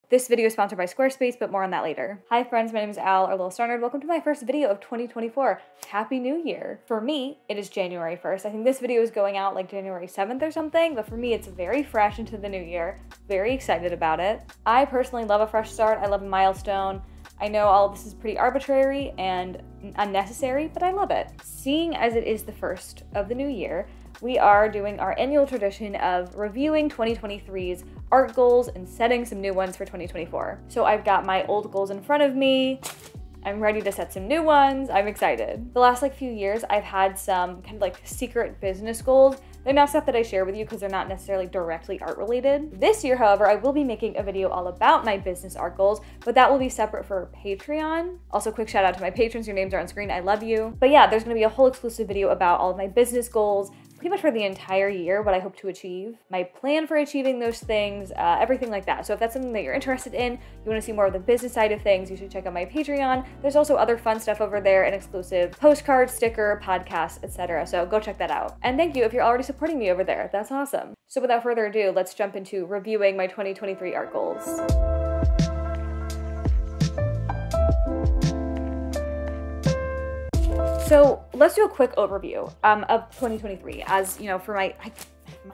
This video is sponsored by Squarespace, but more on that later. Hi friends, my name is Al, or Little Star Nerd. Welcome to my first video of 2024. Happy New Year. For me, it is January 1st. I think this video is going out like January 7th or something, but for me, it's very fresh into the new year. Very excited about it. I personally love a fresh start. I love a milestone. I know all of this is pretty arbitrary and unnecessary, but I love it. Seeing as it is the first of the new year, we are doing our annual tradition of reviewing 2023's art goals and setting some new ones for 2024. So I've got my old goals in front of me. I'm ready to set some new ones. I'm excited. The last few years, I've had some kind of secret business goals. They're not stuff that I share with you because they're not necessarily directly art related. This year, however, I will be making a video all about my business art goals, but that will be separate for Patreon. Also, quick shout out to my patrons. Your names are on screen. I love you. But yeah, there's gonna be a whole exclusive video about all of my business goals, pretty much for the entire year, what I hope to achieve, my plan for achieving those things, everything like that. So if that's something that you're interested in, you wanna see more of the business side of things, you should check out my Patreon. There's also other fun stuff over there, an exclusive postcard, sticker, podcast, etc. So go check that out. And thank you if you're already supporting me over there. That's awesome. So without further ado, let's jump into reviewing my 2023 art goals. So let's do a quick overview of 2023. As you know, for my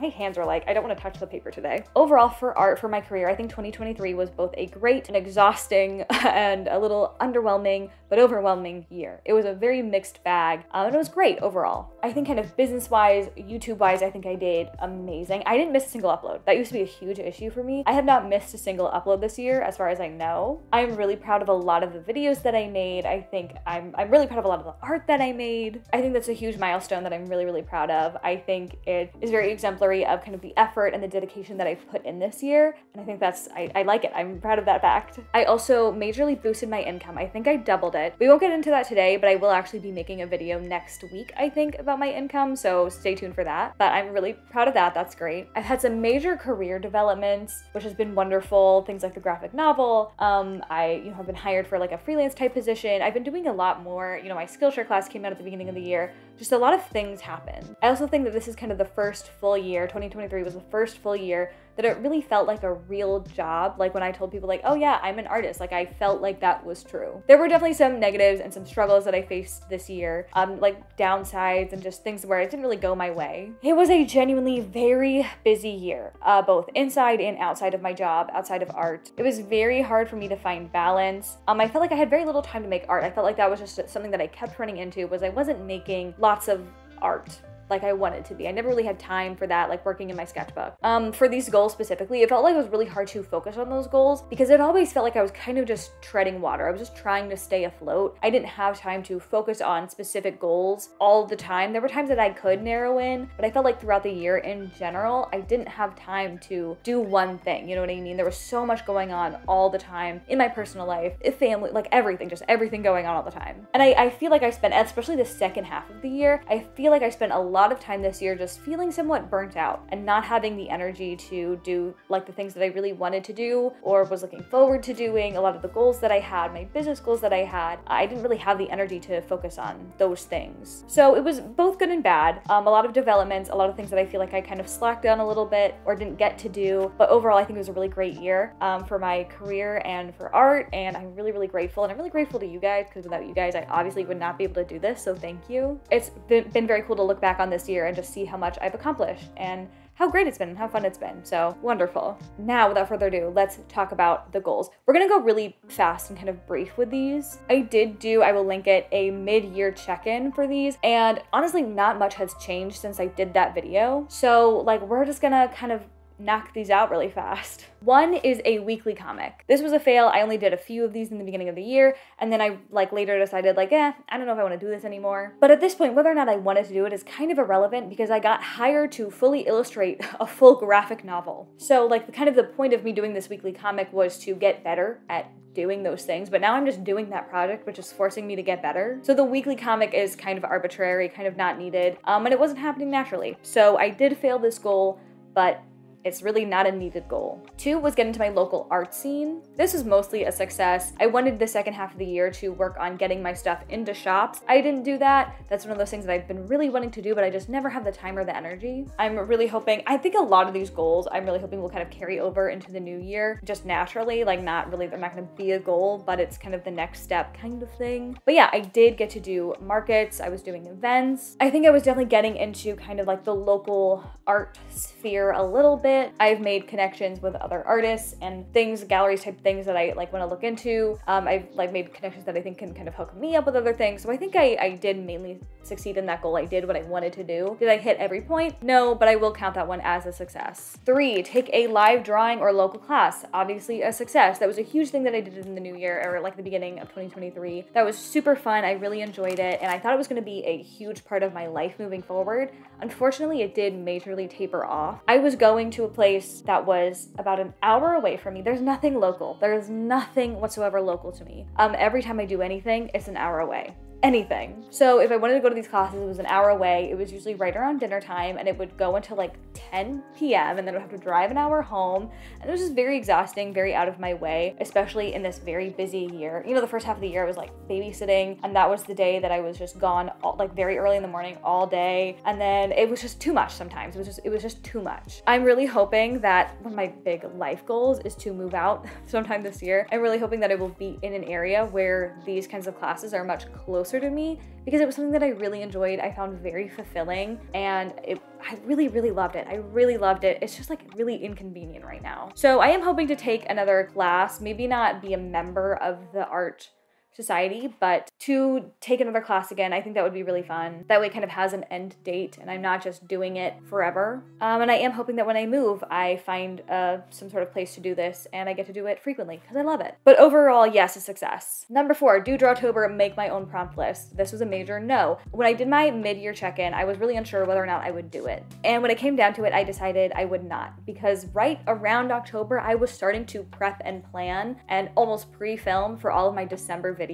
hands are I don't want to touch the paper today. Overall, for art, for my career, I think 2023 was both a great and exhausting and a little underwhelming, but overwhelming year. It was a very mixed bag, and it was great overall. I think kind of business-wise, YouTube-wise, I think I did amazing. I didn't miss a single upload. That used to be a huge issue for me. I have not missed a single upload this year, as far as I know. I'm really proud of a lot of the videos that I made. I think I'm really proud of a lot of the art that I made. I think that's a huge milestone that I'm really, really proud of. I think it is very exemplary of kind of the effort and the dedication that I've put in this year. And I think I like it. I'm proud of that fact. I also majorly boosted my income. I think I doubled it. We won't get into that today, but I will actually be making a video next week, I think, about my income. So stay tuned for that. But I'm really proud of that. That's great. I've had some major career developments, which has been wonderful. Things like the graphic novel. I have been hired for a freelance type position. I've been doing a lot more. My Skillshare class came out at the beginning of the year. Just a lot of things happened. I also think that this is kind of the first full year. 2023 was the first full year that it really felt like a real job. When I told people oh yeah, I'm an artist, I felt like that was true. There were definitely some negatives and some struggles that I faced this year, downsides and just things where it didn't really go my way. It was a genuinely very busy year, both inside and outside of my job, outside of art. It was very hard for me to find balance. I felt like I had very little time to make art. I felt like that was just something that I kept running into, was I wasn't making lots of art like I wanted to be. I never really had time for that, working in my sketchbook. For these goals specifically, it felt like it was really hard to focus on those goals because it always felt like I was kind of just treading water. I was just trying to stay afloat. I didn't have time to focus on specific goals all the time. There were times that I could narrow in, but I felt like throughout the year in general, I didn't have time to do one thing, you know what I mean? There was so much going on all the time in my personal life, family, everything, just everything going on all the time. And I feel like I spent, especially the second half of the year, I feel like I spent a lot of time this year just feeling somewhat burnt out and not having the energy to do the things that I really wanted to do or was looking forward to doing. A lot of the goals that I had, my business goals that I had, I didn't really have the energy to focus on those things. So it was both good and bad. A lot of developments, a lot of things that I feel like I kind of slacked on a little bit or didn't get to do. But overall, I think it was a really great year for my career and for art. And I'm really, really grateful. And I'm really grateful to you guys because without you guys, I obviously would not be able to do this. So thank you. It's been very cool to look back on this year and just see how much I've accomplished and how great it's been and how fun it's been. So wonderful. Now, without further ado, let's talk about the goals. We're gonna go really fast and kind of brief with these. I will link it, a mid-year check-in for these. And honestly, not much has changed since I did that video. So we're just gonna kind of knock these out really fast. One is a weekly comic. This was a fail. I only did a few of these in the beginning of the year, and then I later decided I don't know if I want to do this anymore. But at this point, whether or not I wanted to do it is kind of irrelevant because I got hired to fully illustrate a full graphic novel. So the point of me doing this weekly comic was to get better at doing those things, but now I'm just doing that project, which is forcing me to get better. So the weekly comic is kind of arbitrary, kind of not needed, and it wasn't happening naturally. So I did fail this goal, but It's really not a needed goal. 2 was get into my local art scene. This was mostly a success. I wanted the second half of the year to work on getting my stuff into shops. I didn't do that. That's one of those things that I've been really wanting to do, but I just never have the time or the energy. I'm really hoping, I think a lot of these goals, I'm really hoping will kind of carry over into the new year, just naturally, like not really, they're not gonna be a goal, but it's kind of the next step kind of thing. But yeah, I did get to do markets. I was doing events. I think I was definitely getting into kind of like the local art sphere a little bit. I've made connections with other artists and things, galleries type things that I like want to look into. I've like made connections that I think can kind of hook me up with other things. So I think I did mainly succeed in that goal. I did what I wanted to do. Did I hit every point? No, but I will count that one as a success. 3, take a live drawing or local class. Obviously a success. That was a huge thing that I did in the new year, or like the beginning of 2023. That was super fun. I really enjoyed it, and I thought it was going to be a huge part of my life moving forward. Unfortunately, it did majorly taper off. I was going to a place that was about an hour away from me. There's nothing local. There's nothing whatsoever local to me. Every time I do anything, it's an hour away. Anything. So if I wanted to go to these classes, it was an hour away. It was usually right around dinner time, and it would go until like 10 p.m. and then I would have to drive an hour home. And it was just very exhausting, very out of my way, especially in this very busy year. You know, the first half of the year I was like babysitting, and that was the day that I was just gone like very early in the morning all day. And then it was just too much sometimes. It was just too much. I'm really hoping that one of my big life goals is to move out sometime this year. I'm really hoping that I will be in an area where these kinds of classes are much closer to me, because it was something that I really enjoyed. I found very fulfilling, and I really, really loved it. I really loved it. It's just like really inconvenient right now. So I am hoping to take another class, maybe not be a member of the art society, but to take another class again. I think that would be really fun. That way it kind of has an end date and I'm not just doing it forever. And I am hoping that when I move, I find some sort of place to do this and I get to do it frequently because I love it. But overall, yes, a success. Number 4, do Drawtober, make my own prompt list. This was a major no. When I did my mid-year check-in, I was really unsure whether or not I would do it. And when it came down to it, I decided I would not, because right around October, I was starting to prep and plan and almost pre-film for all of my December videos.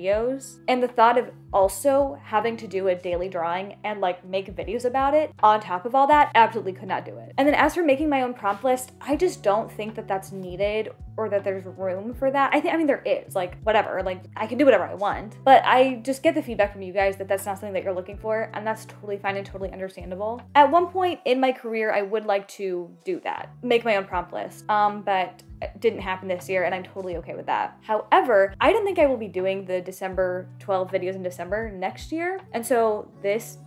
And the thought of also having to do a daily drawing and like make videos about it on top of all that, absolutely could not do it. And then as for making my own prompt list, I just don't think that that's needed or that there's room for that. I mean, there is, like, whatever, like I can do whatever I want, but I just get the feedback from you guys that that's not something that you're looking for, and that's totally fine and totally understandable. At one point in my career, I would like to do that, make my own prompt list, but it didn't happen this year, and I'm totally okay with that. However, I don't think I will be doing the December 12 videos in December next year, and so this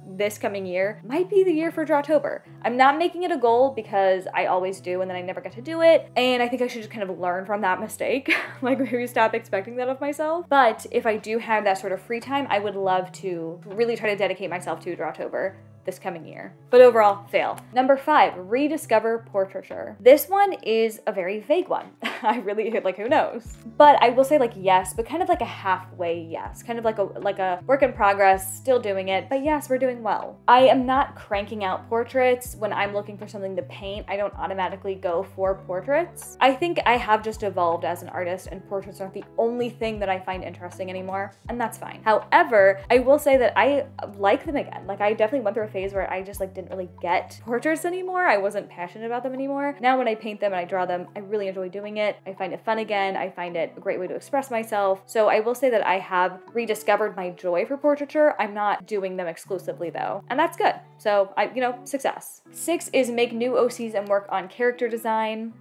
coming year might be the year for Drawtober. I'm not making it a goal because I always do and then I never get to do it, and I think I should just kind of learn from that mistake, like maybe stop expecting that of myself. But if I do have that sort of free time, I would love to really try to dedicate myself to Drawtober this coming year. But overall, fail. Number 5, rediscover portraiture. This one is a very vague one. I really, like, who knows? But I will say, like, yes, but kind of like a halfway yes. Kind of like a work in progress, still doing it, but yes, we're doing well. I am not cranking out portraits. When I'm looking for something to paint, I don't automatically go for portraits. I think I have just evolved as an artist, and portraits aren't the only thing that I find interesting anymore, and that's fine. However, I will say that I like them again. Like, I definitely went through a phase where I just like didn't really get portraits anymore. I wasn't passionate about them anymore. Now when I paint them and I draw them, I really enjoy doing it. I find it fun again. I find it a great way to express myself. So I will say that I have rediscovered my joy for portraiture. I'm not doing them exclusively though, and that's good. So success. 6 is make new OCs and work on character design.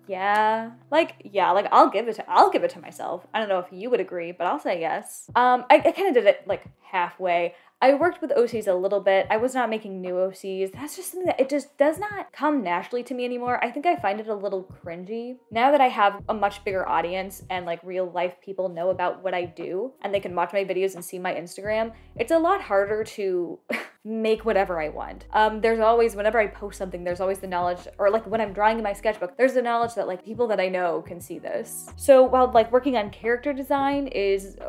Yeah, I'll give it to myself. I don't know if you would agree, but I'll say yes. I kind of did it like halfway. I worked with OCs a little bit. I was not making new OCs. That's just something that it just does not come naturally to me anymore. I think I find it a little cringy. Now that I have a much bigger audience and like real life people know about what I do and they can watch my videos and see my Instagram, it's a lot harder to make whatever I want. There's always, whenever I post something, there's always the knowledge, or like when I'm drawing in my sketchbook, there's the knowledge that like people that I know can see this. So while like working on character design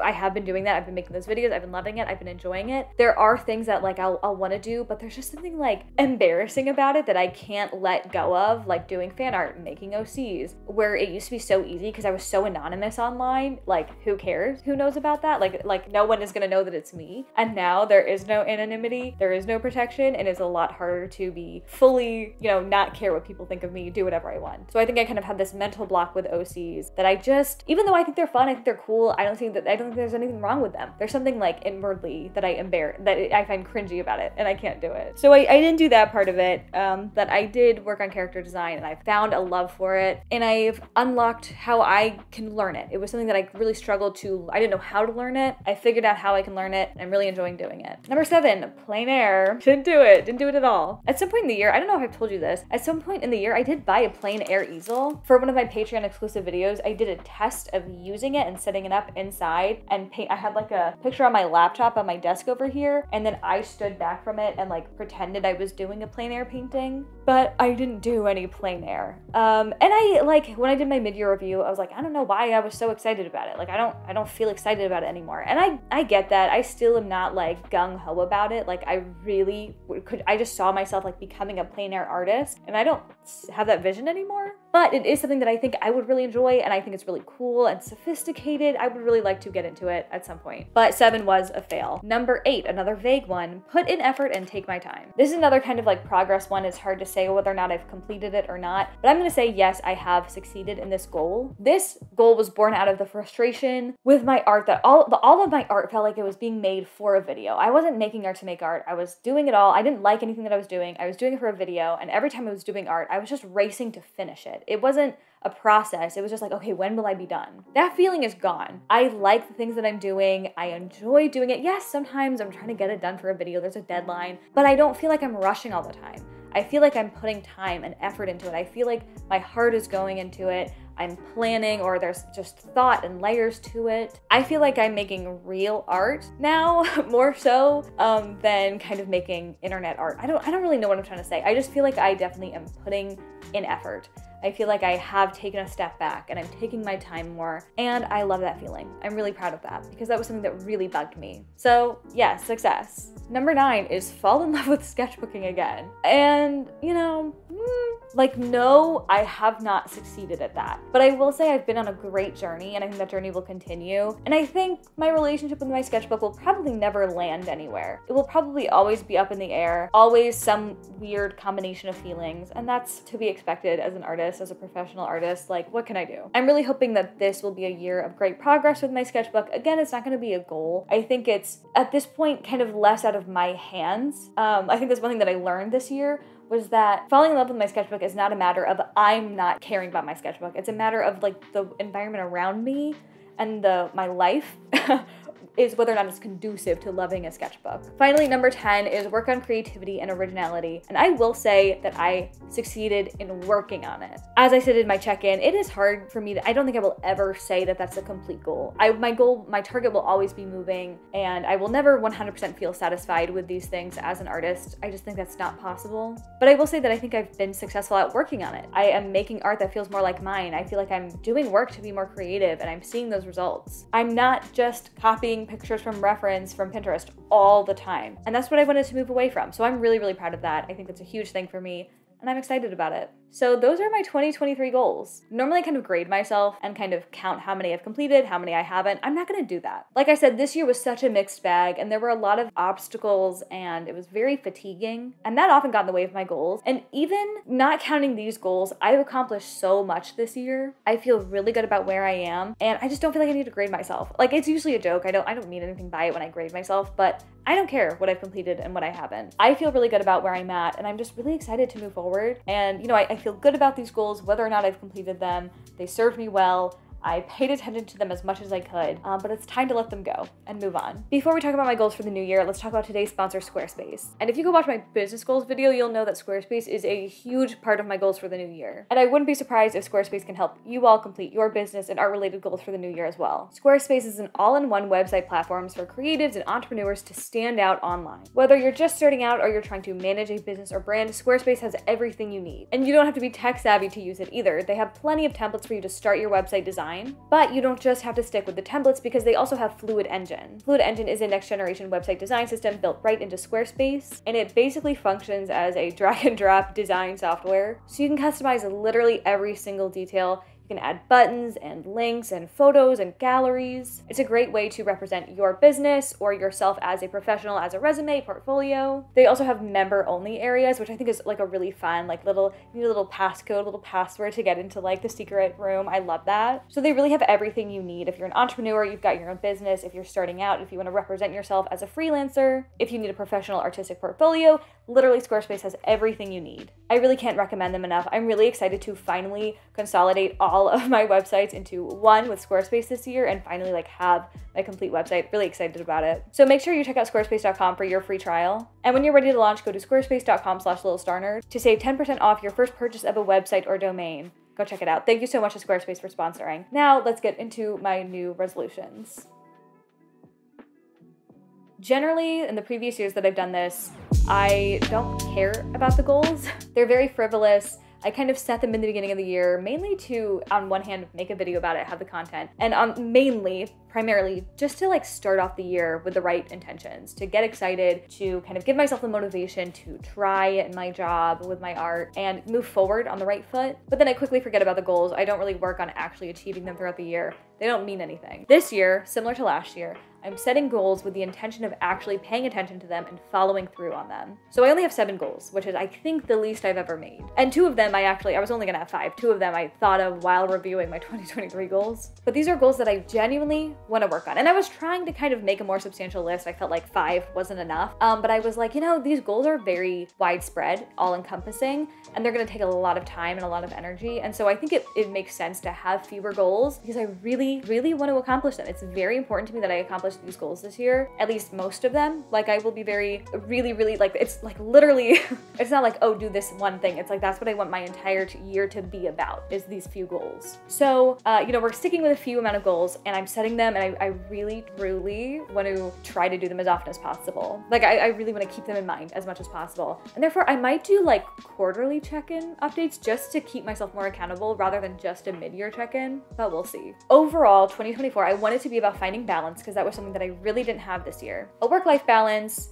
I have been doing that. I've been making those videos. I've been loving it. I've been enjoying it. there are things that like I'll want to do, but there's just something like embarrassing about it that I can't let go of, like doing fan art and making OCs, where it used to be so easy because I was so anonymous online. Like, who cares? Who knows about that? Like no one is gonna know that it's me. And now there is no anonymity, there is no protection, and it's a lot harder to be fully, you know, not care what people think of me, do whatever I want. So I think I kind of had this mental block with OCs that I just, even though I think they're fun, I think they're cool, I don't think there's anything wrong with them. There's something like inwardly that I find cringy about it, and I can't do it. So I didn't do that part of it, but I did work on character design, and I found a love for it, and I've unlocked how I can learn it. It was something that I really struggled to, I didn't know how to learn it. I figured out how I can learn it, and I'm really enjoying doing it. Number 7, plein air. Didn't do it at all. At some point in the year, I don't know if I've told you this, at some point in the year, I did buy a plein air easel. For one of my Patreon exclusive videos, I did a test of using it and setting it up inside and paint. I had like a picture on my laptop on my desk over here, and then I stood back from it and like pretended I was doing a plein air painting, but I didn't do any plein air. And I like, when I did my mid-year review, I was like, I don't know why I was so excited about it. Like, I don't feel excited about it anymore. And I get that. I still am not like gung-ho about it. Like, I really I just saw myself like becoming a plein air artist, and I don't have that vision anymore. But it is something that I think I would really enjoy, and I think it's really cool and sophisticated. I would really like to get into it at some point. But 7 was a fail. Number 8, another vague one, put in effort and take my time. This is another kind of like progress one. It's hard to say whether or not I've completed it or not, but I'm gonna say yes, I have succeeded in this goal. This goal was born out of the frustration with my art that all of my art felt like it was being made for a video. I wasn't making art to make art. I was doing it all. I didn't like anything that I was doing. I was doing it for a video, and every time I was doing art, I was just racing to finish it. It wasn't a process. It was just like, okay, when will I be done? That feeling is gone. I like the things that I'm doing. I enjoy doing it. Yes, sometimes I'm trying to get it done for a video. There's a deadline, but I don't feel like I'm rushing all the time. I feel like I'm putting time and effort into it. I feel like my heart is going into it. I'm planning, or there's just thought and layers to it. I feel like I'm making real art now, more so than kind of making internet art. I don't really know what I'm trying to say. I just feel like I definitely am putting in effort. I feel like I have taken a step back and I'm taking my time more, and I love that feeling. I'm really proud of that because that was something that really bugged me. So yeah, success. Number 9 is fall in love with sketchbooking again. And you know, like, no, I have not succeeded at that. But I will say I've been on a great journey, and I think that journey will continue. And I think my relationship with my sketchbook will probably never land anywhere. It will probably always be up in the air, always some weird combination of feelings. And that's to be expected as an artist, as a professional artist. Like, what can I do? I'm really hoping that this will be a year of great progress with my sketchbook. Again, it's not going to be a goal. I think it's, at this point, kind of less out of my hands. I think that's one thing that I learned this year, was that falling in love with my sketchbook is not a matter of I'm not caring about my sketchbook. It's a matter of like the environment around me and my life is whether or not it's conducive to loving a sketchbook. Finally, number 10 is work on creativity and originality. And I will say that I succeeded in working on it. As I said in my check-in, it is hard for me I don't think I will ever say that that's a complete goal. My target will always be moving, and I will never 100% feel satisfied with these things as an artist. I just think that's not possible. But I will say that I think I've been successful at working on it. I am making art that feels more like mine. I feel like I'm doing work to be more creative, and I'm seeing those results. I'm not just copying pictures from reference from Pinterest all the time. And that's what I wanted to move away from. So I'm really, really proud of that. I think that's a huge thing for me, and I'm excited about it. So those are my 2023 goals. Normally I kind of grade myself and kind of count how many I've completed, how many I haven't. I'm not gonna do that. Like I said, this year was such a mixed bag, and there were a lot of obstacles, and it was very fatiguing, and that often got in the way of my goals. And even not counting these goals, I've accomplished so much this year. I feel really good about where I am, and I just don't feel like I need to grade myself. Like, it's usually a joke. I don't mean anything by it when I grade myself, but I don't care what I've completed and what I haven't. I feel really good about where I'm at, and I'm just really excited to move forward. And you know, I feel good about these goals, whether or not I've completed them. They served me well. I paid attention to them as much as I could, but it's time to let them go and move on. Before we talk about my goals for the new year, let's talk about today's sponsor, Squarespace. And if you go watch my business goals video, you'll know that Squarespace is a huge part of my goals for the new year. And I wouldn't be surprised if Squarespace can help you all complete your business and art-related goals for the new year as well. Squarespace is an all-in-one website platform for creatives and entrepreneurs to stand out online. Whether you're just starting out or you're trying to manage a business or brand, Squarespace has everything you need. And you don't have to be tech savvy to use it either. They have plenty of templates for you to start your website design, design. But you don't just have to stick with the templates because they also have Fluid Engine. Fluid Engine is a next generation website design system built right into Squarespace, and it basically functions as a drag and drop design software. So you can customize literally every single detail. You can add buttons and links and photos and galleries. It's a great way to represent your business or yourself as a professional, as a resume, portfolio. They also have member-only areas, which I think is like a really fun, like you need a little passcode, a little password to get into like the secret room. I love that. So they really have everything you need. If you're an entrepreneur, you've got your own business, if you're starting out, if you want to represent yourself as a freelancer, if you need a professional artistic portfolio, literally Squarespace has everything you need. I really can't recommend them enough. I'm really excited to finally consolidate all of my websites into one with Squarespace this year and finally like have my complete website. Really excited about it. So make sure you check out squarespace.com for your free trial. And when you're ready to launch, go to squarespace.com/littlestarnerd to save 10% off your first purchase of a website or domain. Go check it out. Thank you so much to Squarespace for sponsoring. Now let's get into my new resolutions. Generally, in the previous years that I've done this, I don't care about the goals. They're very frivolous. I kind of set them in the beginning of the year, mainly to, on one hand, make a video about it, have the content, and primarily, just to like start off the year with the right intentions, to get excited, to kind of give myself the motivation to try my job with my art and move forward on the right foot. But then I quickly forget about the goals. I don't really work on actually achieving them throughout the year. They don't mean anything. This year, similar to last year, I'm setting goals with the intention of actually paying attention to them and following through on them. So I only have 7 goals, which is I think the least I've ever made. And 2 of them I was only gonna have 5. 2 of them I thought of while reviewing my 2023 goals. But these are goals that I genuinely wanna work on. And I was trying to kind of make a more substantial list. I felt like 5 wasn't enough. But I was like, these goals are very widespread, all encompassing, and they're gonna take a lot of time and a lot of energy. And so I think it makes sense to have fewer goals because I really, really want to accomplish them. It's very important to me that I accomplish these goals this year, at least most of them. Like I will be really like, it's like literally, it's not like, oh, do this one thing. It's like, that's what I want my entire year to be about, is these few goals. So, we're sticking with a few amount of goals and I'm setting them, and I really, truly want to try to do them as often as possible. Like I really want to keep them in mind as much as possible. And therefore I might do like quarterly check-in updates just to keep myself more accountable rather than just a mid-year check-in, but we'll see. Overall, 2024, I want it to be about finding balance because that was something that I really didn't have this year. A work-life balance,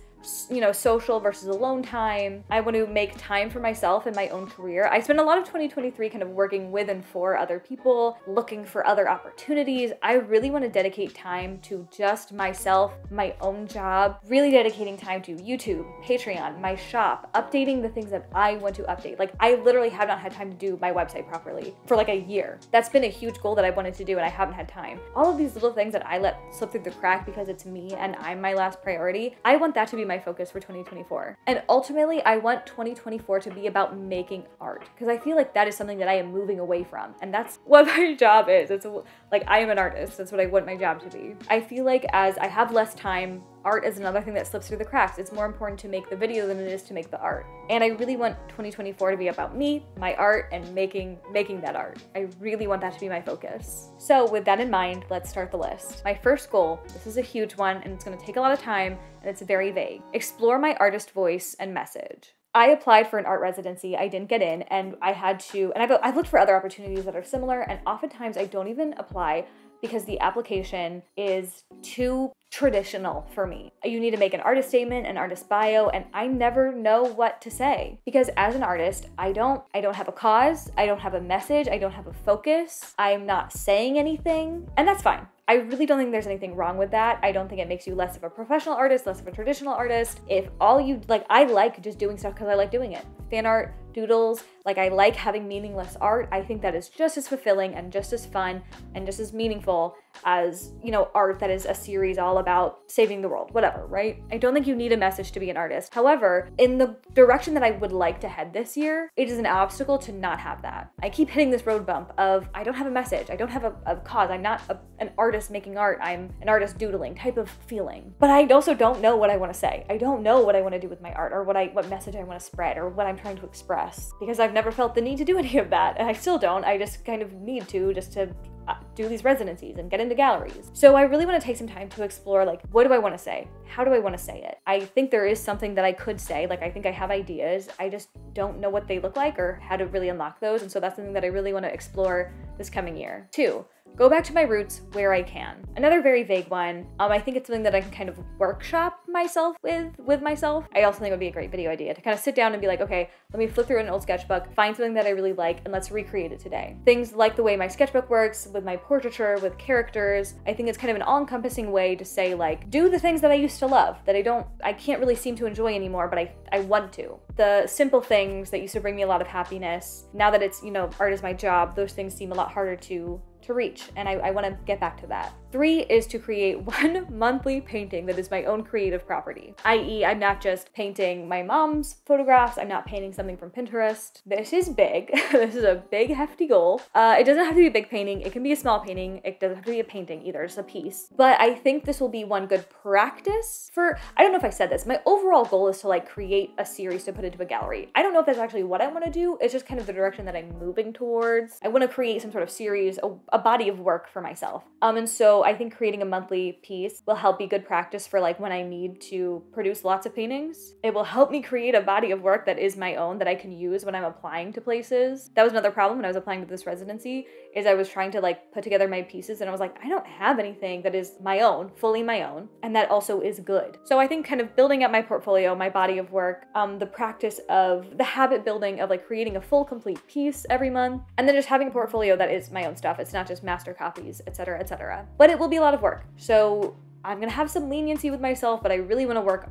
social versus alone time. I want to make time for myself and my own career. I spent a lot of 2023 kind of working with and for other people, looking for other opportunities. I really want to dedicate time to just myself, my own job, really dedicating time to YouTube, Patreon, my shop, updating the things that I want to update. Like I literally have not had time to do my website properly for like a year. That's been a huge goal that I wanted to do and I haven't had time. All of these little things that I let slip through the crack because it's me and I'm my last priority, I want that to be my focus for 2024. And ultimately, I want 2024 to be about making art because I feel like that is something that I am moving away from. And that's what my job is. It's like I am an artist. That's what I want my job to be. I feel like as I have less time, art is another thing that slips through the cracks. It's more important to make the video than it is to make the art. And I really want 2024 to be about me, my art, and making that art. I really want that to be my focus. So with that in mind, let's start the list. My first goal, this is a huge one and it's gonna take a lot of time and it's very vague. Explore my artist voice and message. I applied for an art residency, I didn't get in, and I've looked for other opportunities that are similar, and oftentimes I don't even apply because the application is too traditional for me. You need to make an artist statement, an artist bio, and I never know what to say. Because as an artist, I don't have a cause, I don't have a message, I don't have a focus, I'm not saying anything, and that's fine. I really don't think there's anything wrong with that. I don't think it makes you less of a professional artist, less of a traditional artist. If all you, I like just doing stuff because I like doing it. Fan art, doodles, I like having meaningless art. I think that is just as fulfilling and just as fun and just as meaningful as, art that is a series all about saving the world, whatever, right? I don't think you need a message to be an artist. However, in the direction that I would like to head this year, it is an obstacle to not have that. I keep hitting this road bump of, I don't have a message, I don't have a cause, I'm not an artist making art, I'm an artist doodling type of feeling. But I also don't know what I want to say. I don't know what I want to do with my art or what message I want to spread or what I'm trying to express because I've never felt the need to do any of that. And I still don't. I just kind of need to just to do these residencies and get into galleries. So I really want to take some time to explore, what do I want to say? How do I want to say it? I think there is something that I could say. I think I have ideas. I just don't know what they look like or how to really unlock those. And so that's something that I really want to explore this coming year. 2, Go back to my roots where I can. Another very vague one, I think it's something that I can kind of workshop myself with myself. I also think it would be a great video idea to kind of sit down and be like, okay, let me flip through an old sketchbook, find something that I really like, and let's recreate it today. Things like the way my sketchbook works, with my portraiture, with characters. I think it's kind of an all-encompassing way to say, like, do the things that I used to love, that I can't really seem to enjoy anymore, but I want to. The simple things that used to bring me a lot of happiness, now that it's, you know, art is my job, those things seem a lot harder to reach, and I want to get back to that. 3 is to create one monthly painting that is my own creative property, i.e. I'm not just painting my mom's photographs, I'm not painting something from Pinterest. This is big. This is a big, hefty goal. It doesn't have to be a big painting, it can be a small painting, it doesn't have to be a painting either, just a piece. But I think this will be one good practice for, I don't know if I said this, my overall goal is to like create a series to put into a gallery. I don't know if that's actually what I want to do, it's just kind of the direction that I'm moving towards. I want to create some sort of series, a body of work for myself. And so I think creating a monthly piece will help be good practice for like when I need to produce lots of paintings. It will help me create a body of work that is my own, that I can use when I'm applying to places. That was another problem when I was applying to this residency, is I was trying to like put together my pieces and I was like, I don't have anything that is my own, fully my own, and that also is good. So I think kind of building up my portfolio, my body of work, the practice of the habit building of like creating a full complete piece every month, and then just having a portfolio that is my own stuff. It's not just master copies, etc., etc. But it will be a lot of work. So I'm gonna have some leniency with myself, but I really wanna work.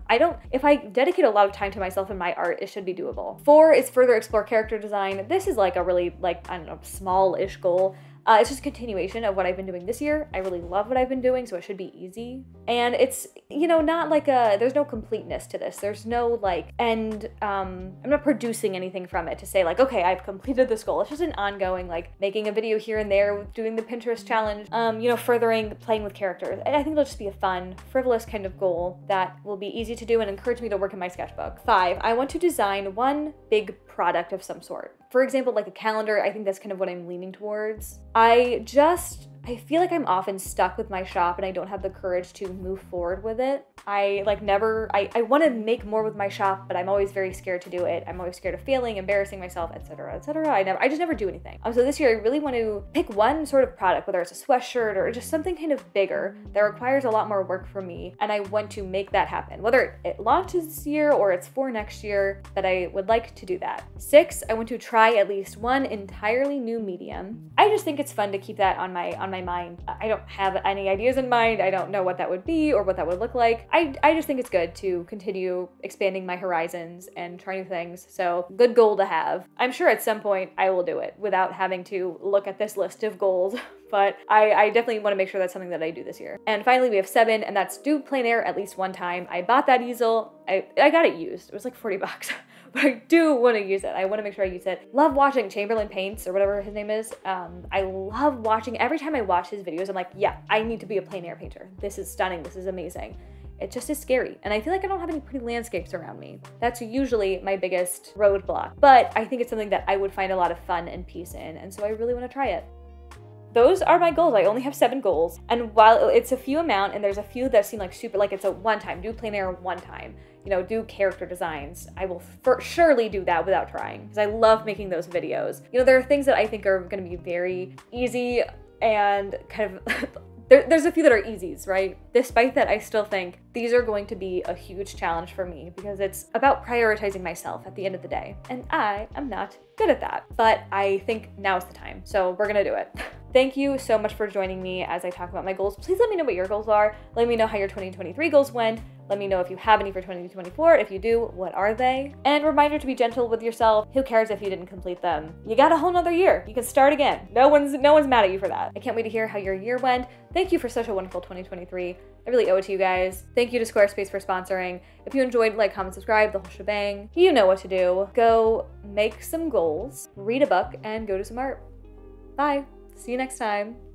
If I dedicate a lot of time to myself and my art, it should be doable. 4 is further explore character design. This is like a really, like, I don't know, small-ish goal. It's just a continuation of what I've been doing this year. I really love what I've been doing, so it should be easy. And it's, you know, not like there's no completeness to this. There's no like end, I'm not producing anything from it to say like, okay, I've completed this goal. It's just an ongoing, like making a video here and there, doing the Pinterest challenge, you know, furthering playing with characters. And I think it'll just be a fun, frivolous kind of goal that will be easy to do and encourage me to work in my sketchbook. 5, I want to design one big product of some sort. For example, like a calendar. I think that's kind of what I'm leaning towards. I feel like I'm often stuck with my shop and I don't have the courage to move forward with it. I want to make more with my shop, but I'm always very scared to do it. I'm always scared of failing, embarrassing myself, etc., etc. I just never do anything. So this year I really want to pick one sort of product, whether it's a sweatshirt or just something kind of bigger that requires a lot more work from me, and I want to make that happen. Whether it launches this year or it's for next year, but I would like to do that. 6, I want to try at least one entirely new medium. I just think it's fun to keep that on my mind. I don't have any ideas in mind. I don't know what that would be or what that would look like. I just think it's good to continue expanding my horizons and try new things. So good goal to have. I'm sure at some point I will do it without having to look at this list of goals. But I definitely want to make sure that's something that I do this year. And finally, we have 7, and that's do plein air at least one time. I bought that easel. I got it used. It was like 40 bucks. But I do want to use it. I want to make sure I use it. Love watching Chamberlain Paints, or whatever his name is. I love watching, every time I watch his videos, I'm like, yeah, I need to be a plein air painter. This is stunning. This is amazing. It just is scary. And I feel like I don't have any pretty landscapes around me. That's usually my biggest roadblock. But I think it's something that I would find a lot of fun and peace in. And so I really want to try it. Those are my goals. I only have 7 goals. And while it's a few amount, and there's a few that seem like super, like it's a one time, do plein air one time, you know, do character designs. I will surely do that without trying, because I love making those videos. You know, there are things that I think are gonna be very easy and kind of, there's a few that are easies, right? Despite that, I still think these are going to be a huge challenge for me, because it's about prioritizing myself at the end of the day. And I am not good at that, but I think now is the time. So we're gonna do it. Thank you so much for joining me as I talk about my goals. Please let me know what your goals are. Let me know how your 2023 goals went. Let me know if you have any for 2024. If you do, what are they? And reminder to be gentle with yourself. Who cares if you didn't complete them? You got a whole nother year. You can start again. No one's mad at you for that. I can't wait to hear how your year went. Thank you for such a wonderful 2023. I really owe it to you guys. Thank you to Squarespace for sponsoring. If you enjoyed, like, comment, subscribe, the whole shebang. You know what to do. Go make some goals, read a book, and go do some art. Bye. See you next time.